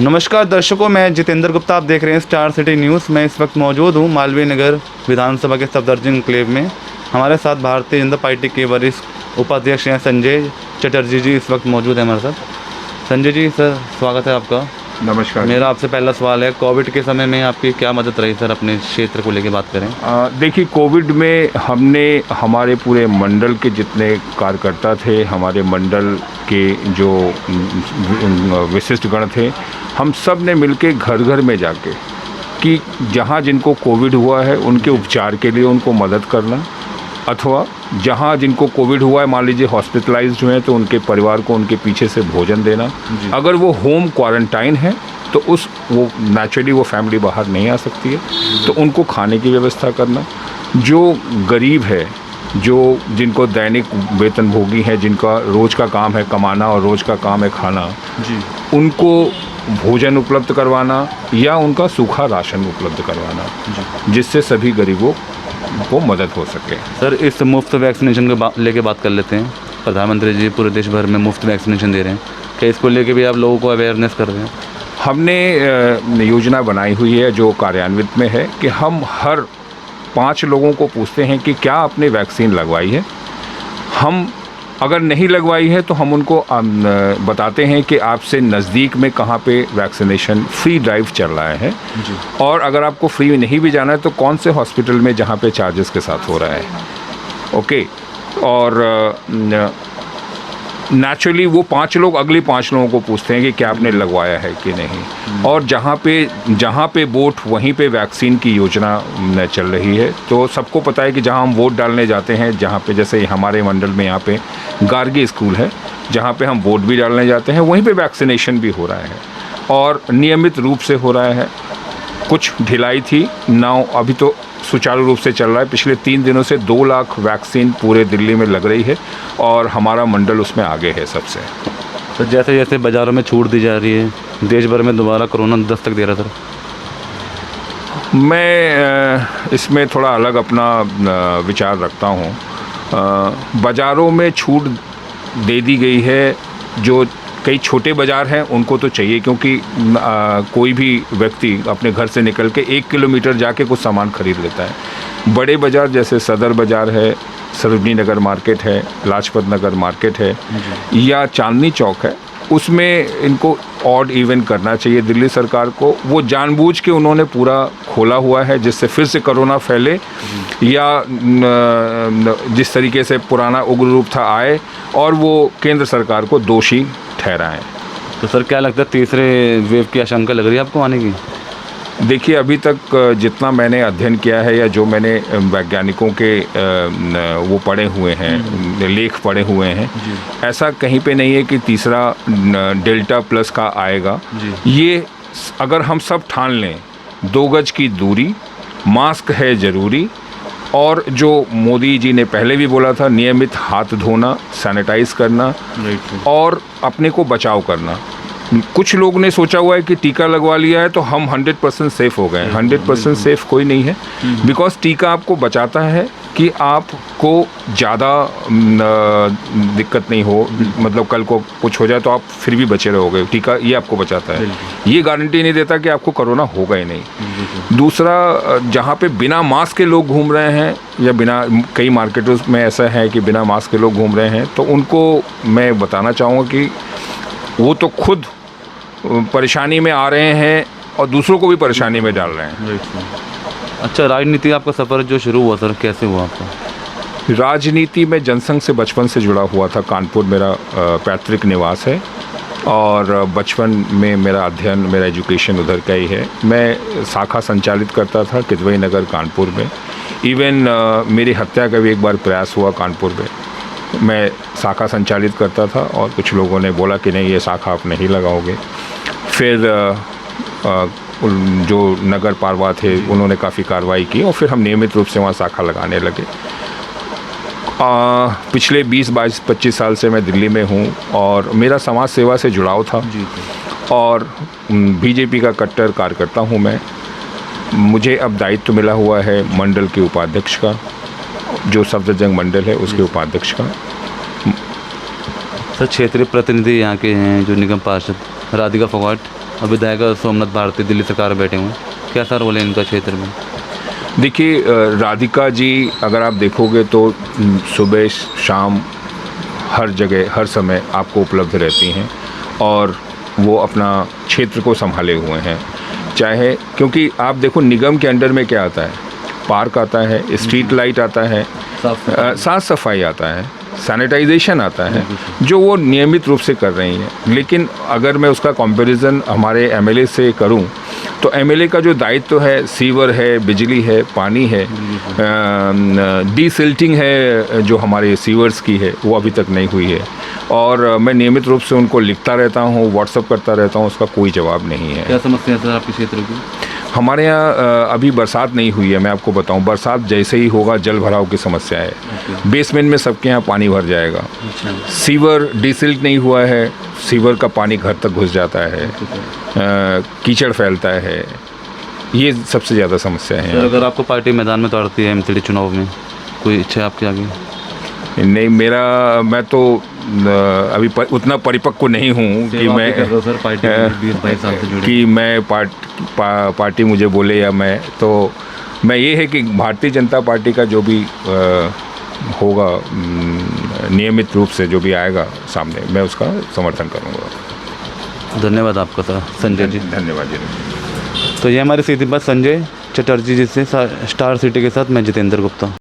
नमस्कार दर्शकों, मैं जितेंद्र गुप्ता। आप देख रहे हैं स्टार सिटी न्यूज़। मैं इस वक्त मौजूद हूँ मालवीय नगर विधानसभा के सफदरजंग एन्क्लेव में। हमारे साथ भारतीय जनता पार्टी के वरिष्ठ उपाध्यक्ष हैं संजय चटर्जी जी इस वक्त मौजूद हैं हमारे साथ। संजय जी सर, स्वागत है आपका। नमस्कार। मेरा आपसे पहला सवाल है, कोविड के समय में आपकी क्या मदद रही सर? अपने क्षेत्र को लेकर बात करें। देखिए, कोविड में हमने हमारे पूरे मंडल के जितने कार्यकर्ता थे, हमारे मंडल के जो विशिष्ट गण थे, हम सब ने मिलके घर घर में जाके कि जहाँ जिनको कोविड हुआ है उनके उपचार के लिए उनको मदद करना, अथवा जहाँ जिनको कोविड हुआ है, मान लीजिए हॉस्पिटलाइज्ड हुए हैं, तो उनके परिवार को उनके पीछे से भोजन देना। अगर वो होम क्वारंटाइन है तो वो नेचुरली वो फैमिली बाहर नहीं आ सकती है, तो उनको खाने की व्यवस्था करना। जो गरीब है, जो जिनको दैनिक वेतन भोगी हैं, जिनका रोज़ का काम है कमाना और रोज़ का काम है खाना, उनको भोजन उपलब्ध करवाना या उनका सूखा राशन उपलब्ध करवाना, जिससे सभी गरीबों को मदद हो सके। सर, इस मुफ्त वैक्सीनेशन को लेके बात कर लेते हैं। प्रधानमंत्री जी पूरे देश भर में मुफ्त वैक्सीनेशन दे रहे हैं, क्या इसको लेके भी आप लोगों को अवेयरनेस कर रहे हैं? हमने योजना बनाई हुई है जो कार्यान्वित में है कि हम हर 5 लोगों को पूछते हैं कि क्या आपने वैक्सीन लगवाई है। हम अगर नहीं लगवाई है तो हम उनको बताते हैं कि आपसे नज़दीक में कहाँ पे वैक्सीनेशन फ्री ड्राइव चल रहा है जी। और अगर आपको फ्री नहीं भी जाना है तो कौन से हॉस्पिटल में जहाँ पे चार्जेस के साथ हो रहा है। ओके, और नेचुरली वो 5 लोग अगले 5 लोगों को पूछते हैं कि क्या आपने लगवाया है कि नहीं। और जहाँ पे वोट वहीं पे वैक्सीन की योजना चल रही है। तो सबको पता है कि जहाँ हम वोट डालने जाते हैं, जहाँ पे जैसे हमारे मंडल में यहाँ पे गार्गी स्कूल है, जहाँ पे हम वोट भी डालने जाते हैं, वहीं पे वैक्सीनेशन भी हो रहा है और नियमित रूप से हो रहा है। कुछ ढिलाई थी ना, अभी तो सुचारू रूप से चल रहा है। पिछले 3 दिनों से 2 लाख वैक्सीन पूरे दिल्ली में लग रही है और हमारा मंडल उसमें आगे है सबसे। तो जैसे जैसे बाज़ारों में छूट दी जा रही है, देश भर में दोबारा कोरोना दस्तक दे रहा था। मैं इसमें थोड़ा अलग अपना विचार रखता हूँ। बाज़ारों में छूट दे दी गई है। जो कई छोटे बाज़ार हैं उनको तो चाहिए, क्योंकि कोई भी व्यक्ति अपने घर से निकल के 1 किलोमीटर जाके कुछ सामान खरीद लेता है। बड़े बाज़ार जैसे सदर बाज़ार है, सरोजनी नगर मार्केट है, लाजपत नगर मार्केट है या चांदनी चौक है, उसमें इनको ऑड इवन करना चाहिए दिल्ली सरकार को। वो जानबूझ के उन्होंने पूरा खोला हुआ है जिससे फिर से कोरोना फैले या जिस तरीके से पुराना उग्र रूप था आए, और वो केंद्र सरकार को दोषी ठहराएं। तो सर, क्या लगता है तीसरे वेव की आशंका लग रही है आपको आने की? देखिए, अभी तक जितना मैंने अध्ययन किया है या जो मैंने वैज्ञानिकों के वो पढ़े हुए हैं, लेख पढ़े हुए हैं, ऐसा कहीं पे नहीं है कि तीसरा डेल्टा प्लस का आएगा। ये अगर हम सब ठान लें, 2 गज की दूरी, मास्क है ज़रूरी, और जो मोदी जी ने पहले भी बोला था, नियमित हाथ धोना, सैनिटाइज करना और अपने को बचाव करना। कुछ लोग ने सोचा हुआ है कि टीका लगवा लिया है तो हम 100% सेफ़ हो गए। 100% सेफ़ कोई नहीं है, बिकॉज टीका आपको बचाता है कि आपको ज़्यादा दिक्कत नहीं हो, मतलब कल को कुछ हो जाए तो आप फिर भी बचे रहोगे। टीका ये आपको बचाता है, ये गारंटी नहीं देता कि आपको कोरोना होगा ही नहीं। दूसरा, जहाँ पे बिना मास्क के लोग घूम रहे हैं या बिना, कई मार्केटों में ऐसा है कि बिना मास्क के लोग घूम रहे हैं, तो उनको मैं बताना चाहूँगा कि वो तो खुद परेशानी में आ रहे हैं और दूसरों को भी परेशानी में डाल रहे हैं। अच्छा, राजनीति आपका सफ़र जो शुरू हुआ सर, कैसे हुआ आपका? राजनीति में जनसंघ से बचपन से जुड़ा हुआ था। कानपुर मेरा पैतृक निवास है और बचपन में मेरा अध्ययन, मेरा एजुकेशन उधर का ही है। मैं शाखा संचालित करता था किदवई नगर कानपुर में। इवन मेरी हत्या का भी एक बार प्रयास हुआ कानपुर में। मैं शाखा संचालित करता था और कुछ लोगों ने बोला कि नहीं, ये शाखा आप नहीं लगाओगे। फिर जो नगर पारवा थे उन्होंने काफ़ी कार्रवाई की और फिर हम नियमित रूप से वहाँ शाखा लगाने लगे। पिछले 20, 22, 25 साल से मैं दिल्ली में हूँ और मेरा समाज सेवा से जुड़ाव था और बीजेपी का कट्टर कार्यकर्ता हूँ मैं। मुझे अब दायित्व मिला हुआ है मंडल के उपाध्यक्ष का, जो सफदरजंग मंडल है उसके उपाध्यक्ष का। सर, क्षेत्रीय प्रतिनिधि यहाँ के हैं जो निगम पार्षद राधिका फोगाट, और विधायक सोमनाथ भारती दिल्ली सरकार में बैठे हुए हैं, कैसा रोल है इनका क्षेत्र में? देखिए, राधिका जी अगर आप देखोगे तो सुबह शाम हर जगह हर समय आपको उपलब्ध रहती हैं और वो अपना क्षेत्र को संभाले हुए हैं। चाहे क्योंकि आप देखो निगम के अंडर में क्या आता है, पार्क आता है, स्ट्रीट लाइट आता है, साफ़ सफाई आता है, सैनिटाइजेशन आता है, जो वो नियमित रूप से कर रही हैं। लेकिन अगर मैं उसका कंपैरिजन हमारे एमएलए से करूं तो एमएलए का जो दायित्व है, सीवर है, बिजली है, पानी है, डीसिल्टिंग है जो हमारे सीवर्स की है, वो अभी तक नहीं हुई है। और मैं नियमित रूप से उनको लिखता रहता हूँ, व्हाट्सअप करता रहता हूँ, उसका कोई जवाब नहीं है। क्या समस्या है सर आपके क्षेत्र की? हमारे यहाँ अभी बरसात नहीं हुई है। मैं आपको बताऊं, बरसात जैसे ही होगा जल भराव की समस्या है। बेसमेंट में सबके यहाँ पानी भर जाएगा। सीवर डिसिल्ट नहीं हुआ है, सीवर का पानी घर तक घुस जाता है, कीचड़ फैलता है। ये सबसे ज़्यादा समस्या है। सर अगर आपको पार्टी मैदान में उतारती है एमसीडी चुनाव में, कोई इच्छा है आपके आगे? नहीं, मैं तो अभी उतना परिपक्व नहीं हूँ कि मैं सर पार्टी 20-22 साल से जुड़े कि मैं पार्टी मुझे बोले या मैं ये है कि भारतीय जनता पार्टी का जो भी होगा नियमित रूप से जो भी आएगा सामने, मैं उसका समर्थन करूँगा। धन्यवाद आपका सर संजय जी। धन्यवाद जी। तो ये हमारे सीधी बात संजय चटर्जी जी से, स्टार सिटी के साथ मैं जितेंद्र गुप्ता।